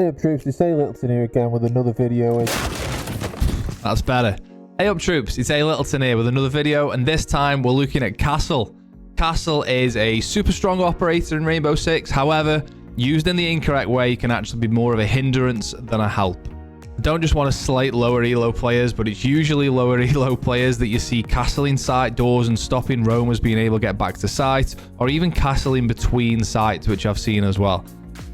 Hey up troops, it's A Littleton here again with another video. That's better. Hey up troops, it's A Littleton here with another video, and this time we're looking at Castle. Castle is a super strong operator in Rainbow Six, however, used in the incorrect way can actually be more of a hindrance than a help. I don't just want to slate lower elo players, but it's usually lower elo players that you see castling site doors and stopping roamers being able to get back to site, or even castling between sites, which I've seen as well.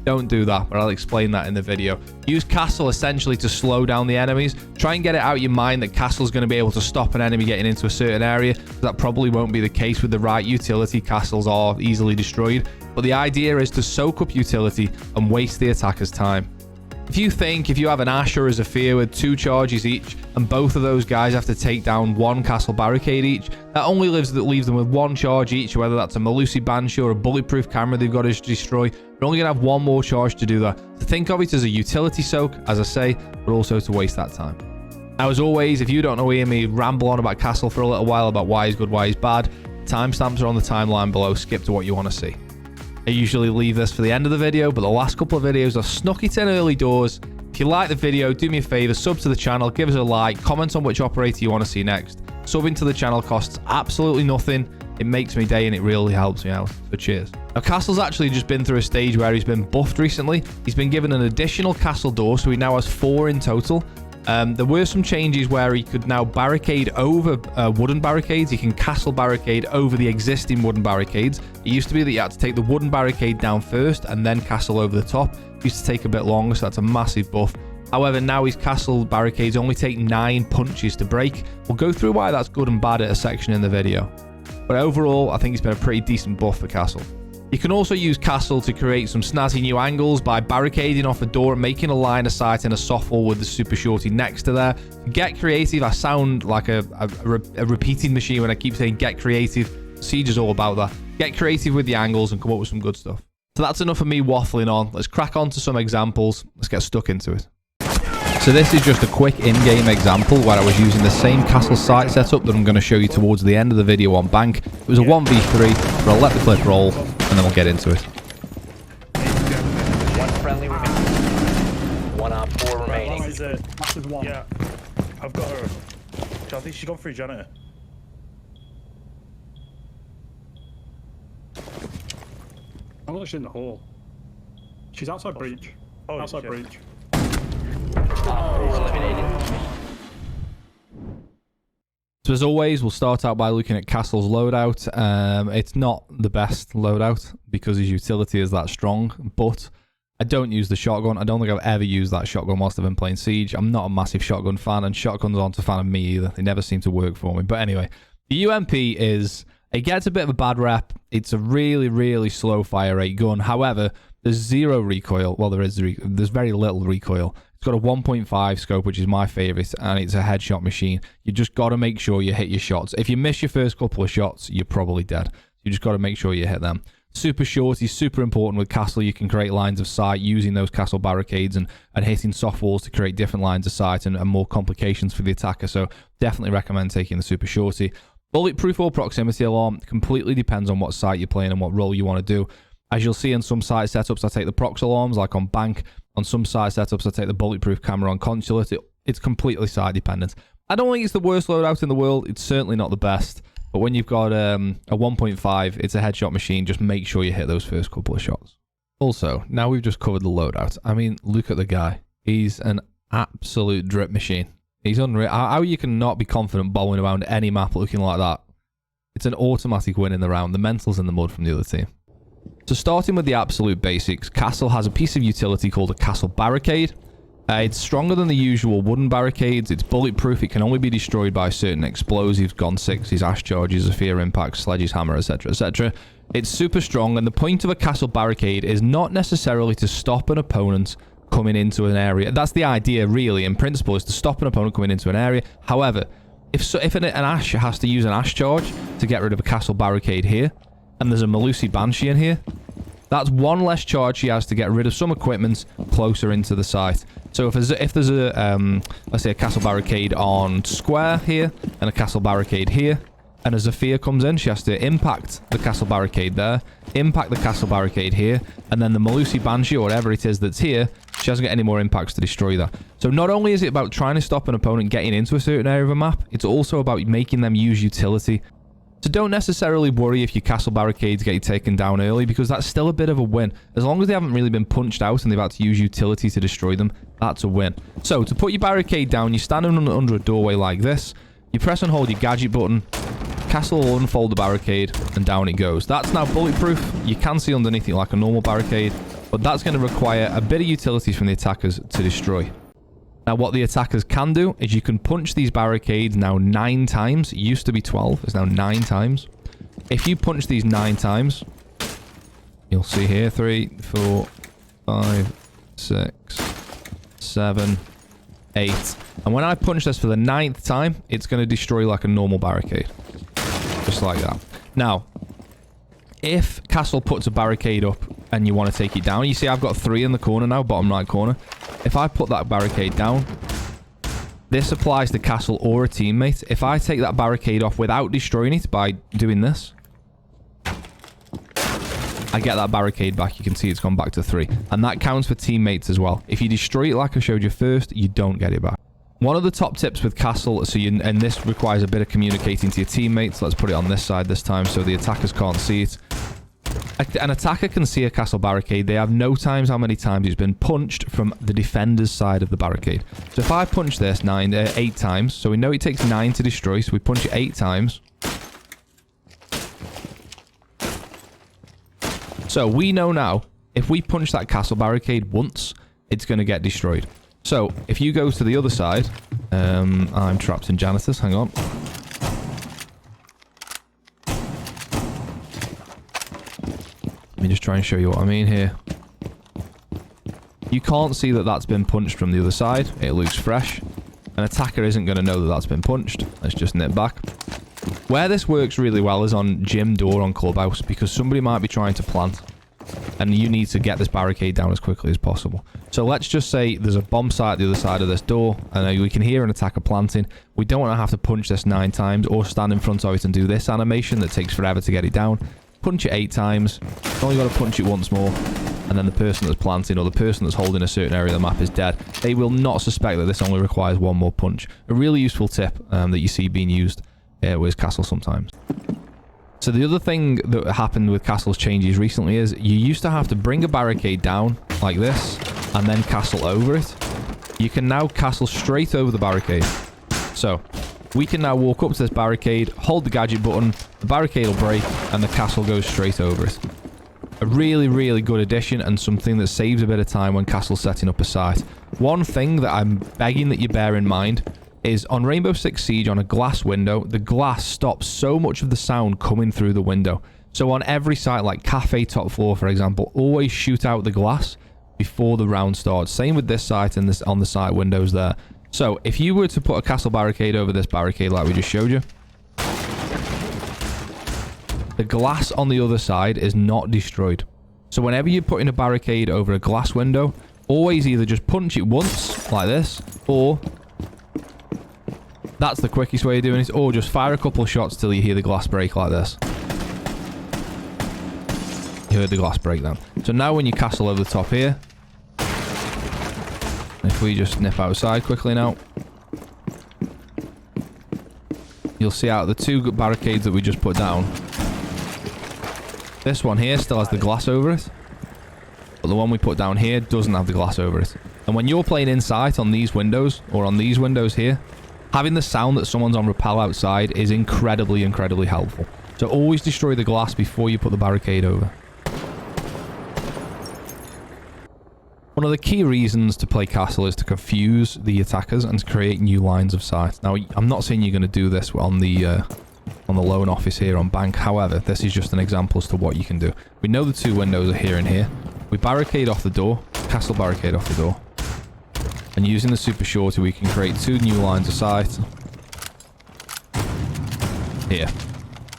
Don't do that, but I'll explain that in the video. Use Castle essentially to slow down the enemies. Try and get it out of your mind that Castle's going to be able to stop an enemy getting into a certain area. That probably won't be the case with the right utility. Castles are easily destroyed. But the idea is to soak up utility and waste the attacker's time. If you have an Ash or a Zephyr with 2 charges each, and both of those guys have to take down 1 Castle Barricade each, that only leaves them with 1 charge each, whether that's a Melusi Banshee or a bulletproof camera they've got to destroy. You're only going to have 1 more charge to do that. So think of it as a utility soak, as I say, but also to waste that time. Now, as always, if you don't know, hear me ramble on about Castle for a little while, about why he's good, why he's bad, timestamps are on the timeline below. Skip to what you want to see. I usually leave this for the end of the video, but the last couple of videos I've snuck it in early doors. If you like the video, do me a favor, sub to the channel, give us a like, comment on which operator you want to see next. Subbing to the channel costs absolutely nothing. It makes me day and it really helps me out. So cheers. Now, Castle's actually just been through a stage where he's been buffed recently. He's been given an additional castle door, so he now has 4 in total. There were some changes where he could now barricade over wooden barricades. He can castle barricade over the existing wooden barricades. It used to be that you had to take the wooden barricade down first and then castle over the top. It used to take a bit longer, so that's a massive buff. However, now his castle barricades only take 9 punches to break. We'll go through why that's good and bad at a section in the video. But overall, I think it's been a pretty decent buff for Castle. You can also use Castle to create some snazzy new angles by barricading off a door and making a line of sight in a soft wall with the super shorty next to there. Get creative. I sound like a repeating machine when I keep saying get creative. Siege is all about that. Get creative with the angles and come up with some good stuff. So that's enough of me waffling on. Let's crack on to some examples. Let's get stuck into it. So this is just a quick in-game example where I was using the same castle site setup that I'm going to show you towards the end of the video on Bank. It was a 1v3, but I'll let the clip roll and then we'll get into it. 1 friendly remaining. 1 op 4 remaining. Is it? Yeah, I've got her. I think she's gone through janitor. I'm actually in the hall. She's outside breach. Oh, outside shit. breach. So as always, we'll start out by looking at Castle's loadout. It's not the best loadout because his utility is that strong, but I don't use the shotgun. I don't think I've ever used that shotgun whilst I've been playing Siege. I'm not a massive shotgun fan, and shotguns aren't a fan of me either. They never seem to work for me. But anyway, the UMP is... It gets a bit of a bad rep. It's a really, really slow fire rate gun. However, there's 0 recoil. Well, there's very little recoil. It's got a 1.5 scope, which is my favorite, and it's a headshot machine. You just got to make sure you hit your shots. If you miss your first couple of shots, you're probably dead. You just got to make sure you hit them. Super short is super important with Castle. You can create lines of sight using those castle barricades and hitting soft walls to create different lines of sight and more complications for the attacker. So definitely recommend taking the super shorty. Bulletproof or proximity alarm completely depends on what site you're playing and what role you want to do. As you'll see in some site setups, I take the prox alarms, like on Bank. On some site setups, I take the bulletproof camera on Consulate. It's completely site dependent. I don't think it's the worst loadout in the world. It's certainly not the best. But when you've got a 1.5, it's a headshot machine. Just make sure you hit those first couple of shots. Also, now we've just covered the loadout. I mean, look at the guy. He's an absolute drip machine. He's unreal. How you can not be confident bowling around any map looking like that? It's an automatic win in the round. The mental's in the mud from the other team. So starting with the absolute basics, Castle has a piece of utility called a Castle Barricade. It's stronger than the usual wooden barricades. It's bulletproof. It can only be destroyed by certain explosives, Gon 6s, Ash charges, Zephyr impacts, Sledge's hammer, etc, etc. It's super strong, and the point of a Castle Barricade is not necessarily to stop an opponent coming into an area. That's the idea, really, in principle, is to stop an opponent coming into an area. However, if an Ash has to use an Ash charge to get rid of a Castle Barricade here, and there's a Melusi Banshee in here, that's 1 less charge she has to get rid of some equipment closer into the site. So if there's a let's say a Castle Barricade on square here and a Castle Barricade here, and as Zephyr comes in, she has to impact the Castle Barricade there, impact the Castle Barricade here, and then the Melusi Banshee or whatever it is that's here She hasn't got any more impacts to destroy that. So not only is it about trying to stop an opponent getting into a certain area of a map, it's also about making them use utility. So don't necessarily worry if your castle barricades get you taken down early, because that's still a bit of a win. As long as they haven't really been punched out and they've had to use utility to destroy them, that's a win. So to put your barricade down, you're standing under a doorway like this. You press and hold your gadget button. Castle will unfold the barricade and down it goes. That's now bulletproof. You can see underneath it like a normal barricade, but that's going to require a bit of utilities from the attackers to destroy. Now, what the attackers can do is you can punch these barricades now 9 times. It used to be 12. It's now 9 times. If you punch these 9 times, you'll see here 3, 4, 5, 6, 7, 8. And when I punch this for the 9th time, it's going to destroy like a normal barricade. Just like that. Now, if Castle puts a barricade up and you want to take it down, you see I've got 3 in the corner now, bottom right corner. If I put that barricade down, this applies to Castle or a teammate. If I take that barricade off without destroying it by doing this, I get that barricade back. You can see it's gone back to 3. And that counts for teammates as well. If you destroy it like I showed you first, you don't get it back. One of the top tips with Castle, and this requires a bit of communicating to your teammates. Let's put it on this side this time so the attackers can't see it. An attacker can see a castle barricade. They have no times how many times it's been punched from the defender's side of the barricade. So if I punch this 8 times, so we know it takes 9 to destroy, so we punch it 8 times. So we know now, if we punch that castle barricade once, it's going to get destroyed. So if you go to the other side, I'm trapped in janitors, hang on. Let me just try and show you what I mean here. You can't see that that's been punched from the other side. It looks fresh. An attacker isn't going to know that that's been punched. Let's just nip back. Where this works really well is on gym door on Clubhouse, because somebody might be trying to plant and you need to get this barricade down as quickly as possible. So let's just say there's a bomb site at the other side of this door and we can hear an attacker planting. We don't want to have to punch this 9 times or stand in front of it and do this animation that takes forever to get it down. Punch it 8 times. You've only got to punch it once more, and then the person that's planting or the person that's holding a certain area of the map is dead. They will not suspect that this only requires 1 more punch. A really useful tip that you see being used with Castle sometimes. So the other thing that happened with Castle's changes recently is you used to have to bring a barricade down like this and then Castle over it. You can now Castle straight over the barricade. So we can now walk up to this barricade, hold the gadget button, the barricade will break, and the castle goes straight over it. A really, really good addition, and something that saves a bit of time when Castle's setting up a site. One thing that I'm begging that you bear in mind is on Rainbow Six Siege, on a glass window, the glass stops so much of the sound coming through the window. So on every site, like Cafe Top Floor, for example, always shoot out the glass before the round starts. Same with this site and this on the site windows there. So, if you were to put a castle barricade over this barricade like we just showed you, the glass on the other side is not destroyed. So, whenever you're putting a barricade over a glass window, always either just punch it once, like this, or that's the quickest way of doing it, or just fire a couple of shots till you hear the glass break like this. You heard the glass break then. So, now when you castle over the top here, if we just nip outside quickly now, you'll see out the 2 barricades that we just put down. This one here still has the glass over it, but the one we put down here doesn't have the glass over it. And when you're playing inside on these windows, or on these windows here, having the sound that someone's on rappel outside is incredibly, incredibly helpful. So always destroy the glass before you put the barricade over. One of the key reasons to play Castle is to confuse the attackers and to create new lines of sight. Now, I'm not saying you're going to do this on the loan office here on Bank. However, this is just an example as to what you can do. We know the 2 windows are here and here. We barricade off the door, Castle barricade off the door. And using the super shorty, we can create 2 new lines of sight. Here.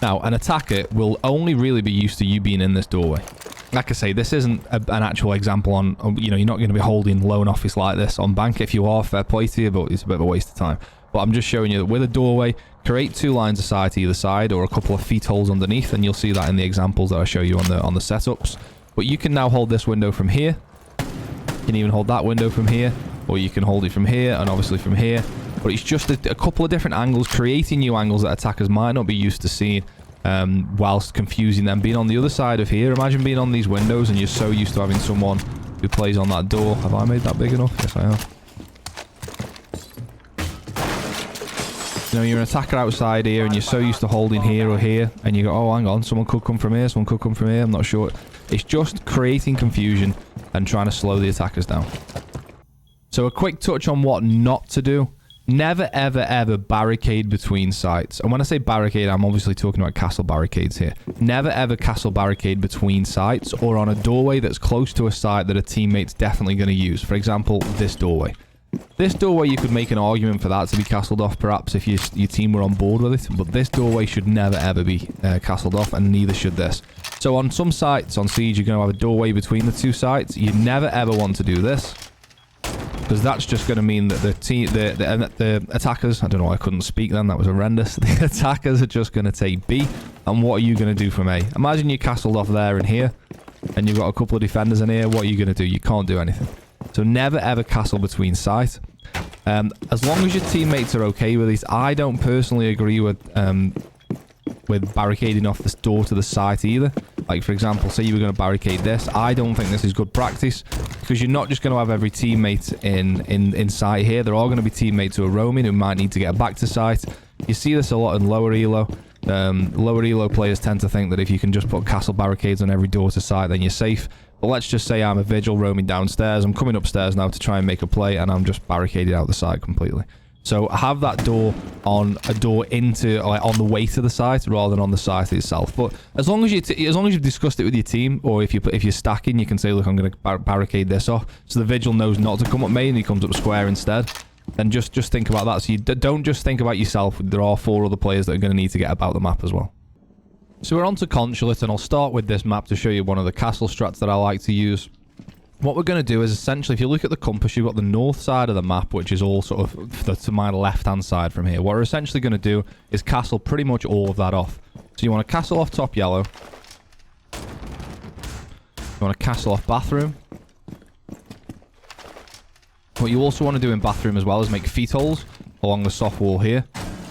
Now, an attacker will only really be used to you being in this doorway. Like I say, this isn't an actual example on, you know, you're not going to be holding loan office like this on Bank. If you are, fair play to you, but it's a bit of a waste of time. But I'm just showing you that with a doorway, create 2 lines of sight either side or a couple of feet holes underneath, and you'll see that in the examples that I show you on the setups. But you can now hold this window from here can even hold that window from here, or you can hold it from here, and obviously from here. But it's just a couple of different angles, creating new angles that attackers might not be used to seeing, whilst confusing them. Being on the other side of here, imagine being on these windows and you're so used to having someone who plays on that door. Have I made that big enough? Yes, I have. You know, you're an attacker outside here and you're so used to holding here or here, and you go, oh, hang on, someone could come from here, someone could come from here, I'm not sure. It's just creating confusion and trying to slow the attackers down. So a quick touch on what not to do. Never, ever, ever barricade between sites. And when I say barricade, I'm obviously talking about castle barricades here. Never, ever castle barricade between sites or on a doorway that's close to a site that a teammate's definitely going to use. For example, this doorway. This doorway, you could make an argument for that to be castled off, perhaps, if your team were on board with it. But this doorway should never, ever be castled off, and neither should this. So on some sites on Siege, you're going to have a doorway between the two sites. You never, ever want to do this, because that's just going to mean that the attackers... I don't know why I couldn't speak then. That was horrendous. The attackers are just going to take B, and what are you going to do from A? Imagine you're castled off there and here, and you've got a couple of defenders in here. What are you going to do? You can't do anything. So never ever castle between sites. As long as your teammates are okay with it. I don't personally agree with barricading off this door to the site either. Like, for example, say you were going to barricade this. I don't think this is good practice, because you're not just going to have every teammate in sight here. There are going to be teammates who are roaming who might need to get back to site. You see this a lot in lower elo. Lower elo players tend to think that if you can just put castle barricades on every door to site, then you're safe. But let's just say I'm a vigil roaming downstairs. I'm coming upstairs now to try and make a play, and I'm just barricaded out the site completely. So have that door on a door into, like, on the way to the site rather than on the site itself. But as long as you've discussed it with your team, or if you're stacking, you can say, look, I'm going to barricade this off, so the vigil knows not to come up main and he comes up square instead. And just think about that. So you don't just think about yourself. There are 4 other players that are going to need to get about the map as well. So we're on to Consulate, and I'll start with this map to show you one of the castle strats that I like to use. What we're going to do is, essentially, if you look at the compass, you've got the north side of the map, which is all sort of to my left-hand side from here. What we're essentially going to do is castle pretty much all of that off. So you want to castle off top yellow. You want to castle off bathroom. What you also want to do in bathroom as well is make feet holes along the soft wall here.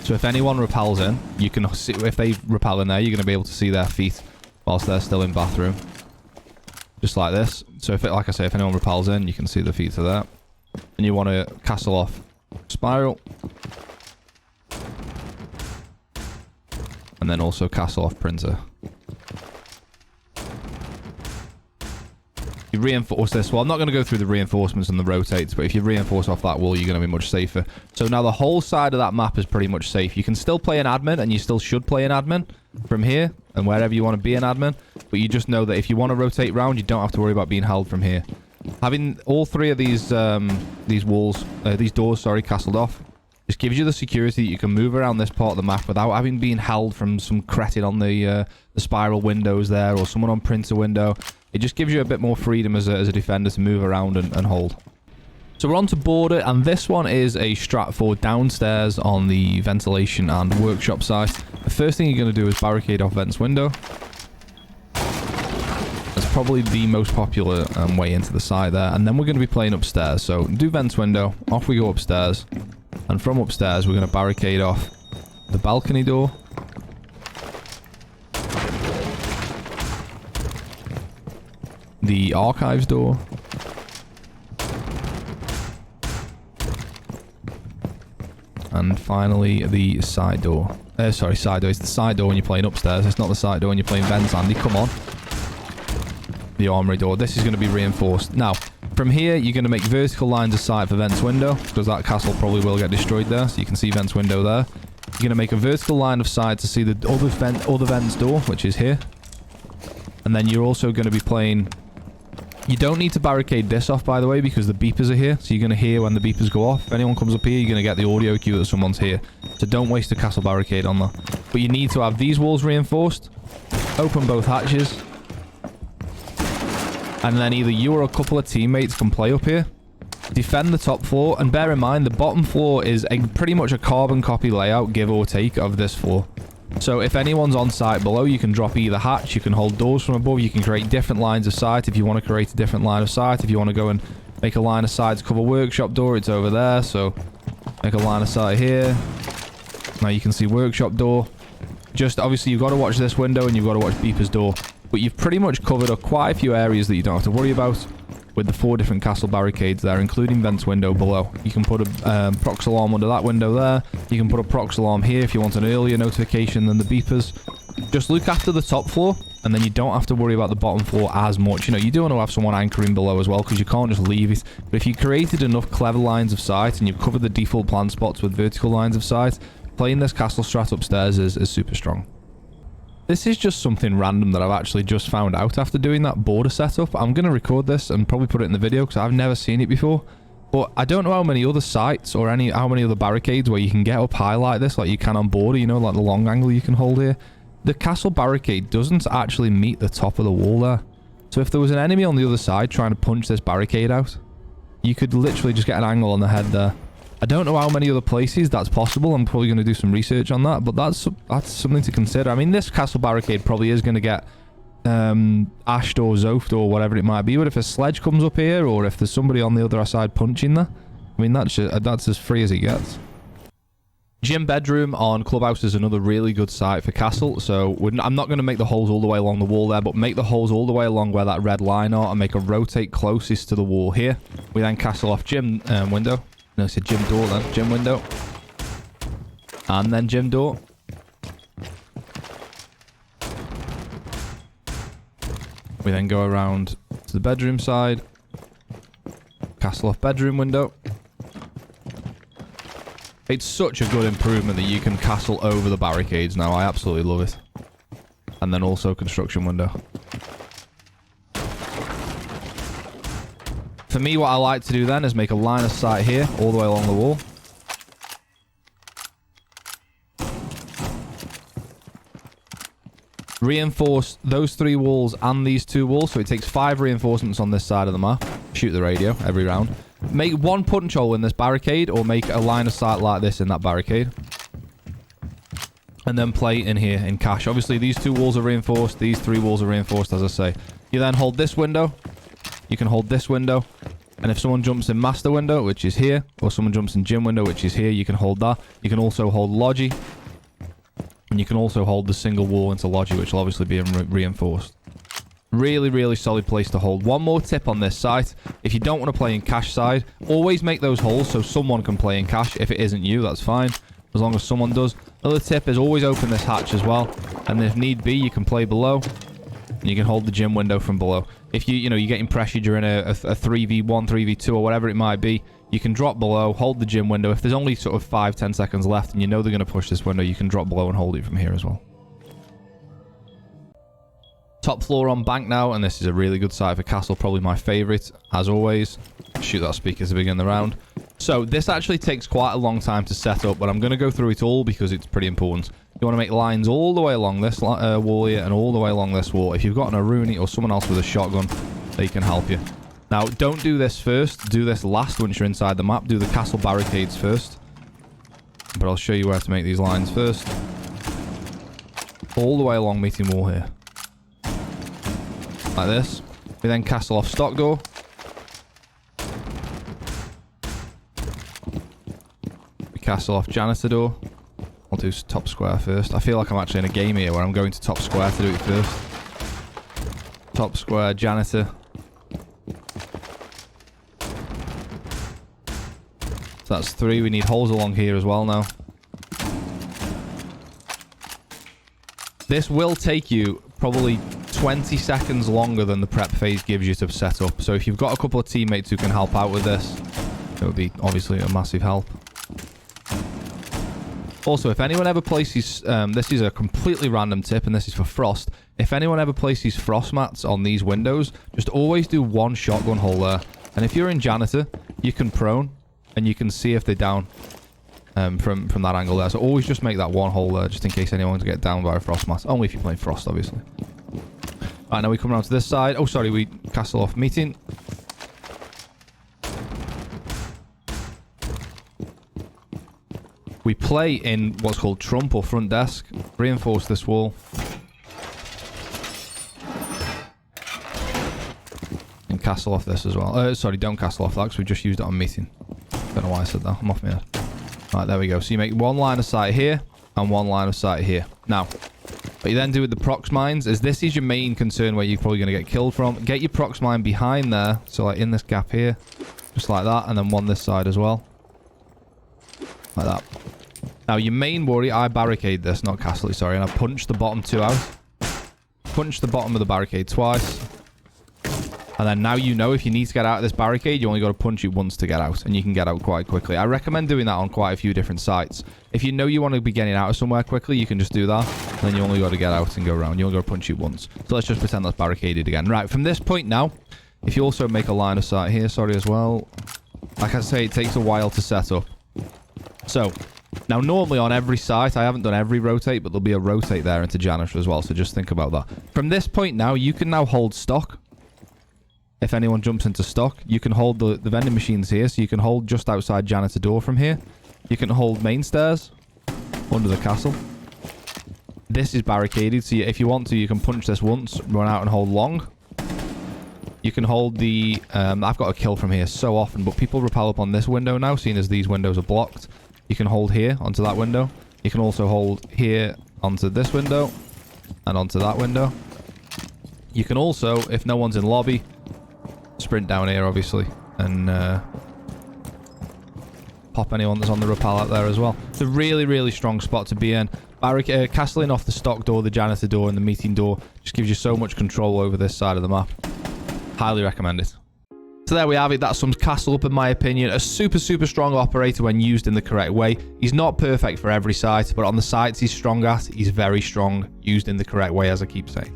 So if anyone rappels in, you can see, if they rappel in there, you're going to be able to see their feet whilst they're still in bathroom. Just like this. So if like I say, if anyone rappels in, you can see the feet to there. And you want to castle off spiral. And then also castle off printer. You reinforce this. Well, I'm not going to go through the reinforcements and the rotates, but if you reinforce off that wall, you're going to be much safer. So now the whole side of that map is pretty much safe. You can still play an admin, and you still should play an admin from here and wherever you want to be an admin. But you just know that if you want to rotate round, you don't have to worry about being held from here. Having all 3 of these doors, castled off, just gives you the security that you can move around this part of the map without having been held from some cretin on the spiral windows there, or someone on printer window. It just gives you a bit more freedom as a defender to move around and hold. So we're on to border, and this one is a strat for downstairs on the ventilation and workshop side. The first thing you're going to do is barricade off vents window. That's probably the most popular way into the site there. And then we're going to be playing upstairs. So do vents window, off we go upstairs. And from upstairs, we're going to barricade off the balcony door. The archives door. And finally, the side door. Sorry, side door. It's the side door when you're playing upstairs. It's not the side door when you're playing vents, Andy. Come on. The armory door. This is going to be reinforced. Now, from here, you're going to make vertical lines of sight for vents window, because that castle probably will get destroyed there. So you can see vents window there. You're going to make a vertical line of sight to see the other vents door, which is here. And then you're also going to be playing... You don't need to barricade this off, by the way, because the beepers are here. So you're going to hear when the beepers go off. If anyone comes up here, you're going to get the audio cue that someone's here. So don't waste a castle barricade on that. But you need to have these walls reinforced. Open both hatches. And then either you or a couple of teammates can play up here. Defend the top floor. And bear in mind, the bottom floor is pretty much a carbon copy layout, give or take, of this floor. So if anyone's on site below, you can drop either hatch, you can hold doors from above, you can create different lines of sight if you want to create a different line of sight, if you want to go and Make a line of sight to cover workshop door. It's over there, so make a line of sight here. Now you can see workshop door. Just obviously you've got to watch this window and you've got to watch Beeper's door. But you've pretty much covered up quite a few areas that you don't have to worry about with the 4 different castle barricades there, including vents window below. You can put a prox alarm under that window there. You can put a prox alarm here if you want an earlier notification than the beepers. Just look after the top floor, and then you don't have to worry about the bottom floor as much. You know, you do want to have someone anchoring below as well, because you can't just leave it. But if you created enough clever lines of sight and you've covered the default plan spots with vertical lines of sight, playing this castle strat upstairs is super strong. This is just something random that I've actually just found out after doing that border setup. I'm going to record this and probably put it in the video because I've never seen it before. But I don't know how many other sites or how many other barricades where you can get up high like this, like you can on border, you know, like the long angle you can hold here. The castle barricade doesn't actually meet the top of the wall there. So if there was an enemy on the other side trying to punch this barricade out, you could literally just get an angle on the head there. I don't know how many other places that's possible. I'm probably going to do some research on that, but that's something to consider. I mean, this castle barricade probably is going to get ashed or zofed or whatever it might be, but if a sledge comes up here or if there's somebody on the other side punching there, I mean, that's as free as it gets. Gym bedroom on Clubhouse is another really good site for castle, so I'm not going to make the holes all the way along the wall there, but make the holes all the way along where that red line are and make a rotate closest to the wall here. We then castle off gym window. No, it's a gym door then. Gym window. And then gym door. We then go around to the bedroom side. Castle off bedroom window. It's such a good improvement that you can castle over the barricades now. I absolutely love it. And then also construction window. For me, what I like to do then is make a line of sight here, all the way along the wall. Reinforce those 3 walls and these 2 walls, so it takes 5 reinforcements on this side of the map. Shoot the radio every round. Make 1 punch hole in this barricade, or make a line of sight like this in that barricade. And then play in here in cash. Obviously, these 2 walls are reinforced. These 3 walls are reinforced, as I say. You then hold this window. You can hold this window, and if someone jumps in master window, which is here, or someone jumps in gym window, which is here, you can hold that. You can also hold logi, and you can also hold the single wall into logi, which will obviously be reinforced. Really, really solid place to hold. One more tip on this site. If you don't want to play in cash side, always make those holes so someone can play in cash. If it isn't you, that's fine, as long as someone does. Another tip is always open this hatch as well, and if need be, you can play below. And you can hold the gym window from below. If you're getting pressure during a 3v1, 3v2 or whatever it might be, you can drop below, hold the gym window. If there's only sort of 5-10 seconds left and you know they're going to push this window, you can drop below and hold it from here as well. Top floor on bank now, and this is a really good site for castle, probably my favorite, as always. Shoot that speaker to begin the round. So this actually takes quite a long time to set up, but I'm going to go through it all because it's pretty important. You want to make lines all the way along this wall here and all the way along this wall. If you've got an Aruni or someone else with a shotgun, they can help you. Now, don't do this first. Do this last once you're inside the map. Do the castle barricades first. But I'll show you where to make these lines first. All the way along meeting wall here. Like this. We then castle off stock door. We castle off janitor door. I'll do top square first. I feel like I'm actually in a game here where I'm going to top square to do it first. Top square, janitor. So that's 3. We need holes along here as well now. This will take you probably 20 seconds longer than the prep phase gives you to set up. So if you've got a couple of teammates who can help out with this, it would be obviously a massive help. Also, if anyone ever places, this is a completely random tip, and this is for frost. If anyone ever places frost mats on these windows, just always do 1 shotgun hole there. And if you're in janitor, you can prone, and you can see if they're down from that angle there. So always just make that 1 hole there, just in case anyone's get down by a frost mat. Only if you're playing frost, obviously. Right, now we come around to this side. Oh, sorry, we castle off meeting. We play in what's called trump or front desk. Reinforce this wall. And castle off this as well. Sorry, don't castle off that because we just used it on meeting. Don't know why I said that. I'm off my head. Right, there we go. So you make one line of sight here and one line of sight here. Now, what you then do with the prox mines is this is your main concern where you're probably going to get killed from. Get your prox mine behind there. So like in this gap here. Just like that. And then one this side as well. Like that. Now your main worry, I barricade this, not castle, sorry. And I punch the bottom 2 out. Punch the bottom of the barricade twice. And then now you know if you need to get out of this barricade, you only got to punch it once to get out. And you can get out quite quickly. I recommend doing that on quite a few different sites. If you know you want to be getting out of somewhere quickly, you can just do that. And then you only got to get out and go around. You only got to punch it once. So let's just pretend that's barricaded again. Right, from this point now, if you also make a line of sight here, sorry as well. Like I say, it takes a while to set up. So, now normally on every site, I haven't done every rotate, but there'll be a rotate there into janitor as well. So just think about that. From this point now, you can now hold stock. If anyone jumps into stock, you can hold the vending machines here. So you can hold just outside janitor door from here. You can hold main stairs under the castle. This is barricaded. So if you want to, you can punch this once, run out and hold long. You can hold the... I've got a kill from here so often, but people rappel up on this window now, seeing as these windows are blocked. You can hold here onto that window. You can also hold here onto this window and onto that window. You can also, if no one's in lobby, sprint down here, obviously, and pop anyone that's on the rappel out there as well. It's a really, really strong spot to be in. Castling off the stock door, the janitor door, and the meeting door just gives you so much control over this side of the map. Highly recommend it. So there we have it. That sums Castle up in my opinion. A super, super strong operator when used in the correct way. He's not perfect for every site, but on the sites he's strong at, he's very strong used in the correct way, as I keep saying.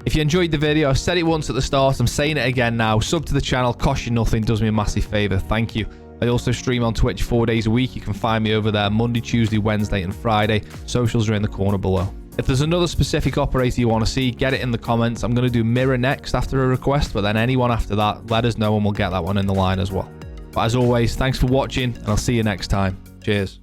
If you enjoyed the video, I said it once at the start, I'm saying it again now. Sub to the channel, costs you nothing, does me a massive favour. Thank you. I also stream on Twitch 4 days a week. You can find me over there Monday, Tuesday, Wednesday and Friday. Socials are in the corner below. If there's another specific operator you want to see, get it in the comments. I'm going to do mirror next after a request, but then anyone after that, let us know and we'll get that one in the line as well. But as always, thanks for watching and I'll see you next time. Cheers.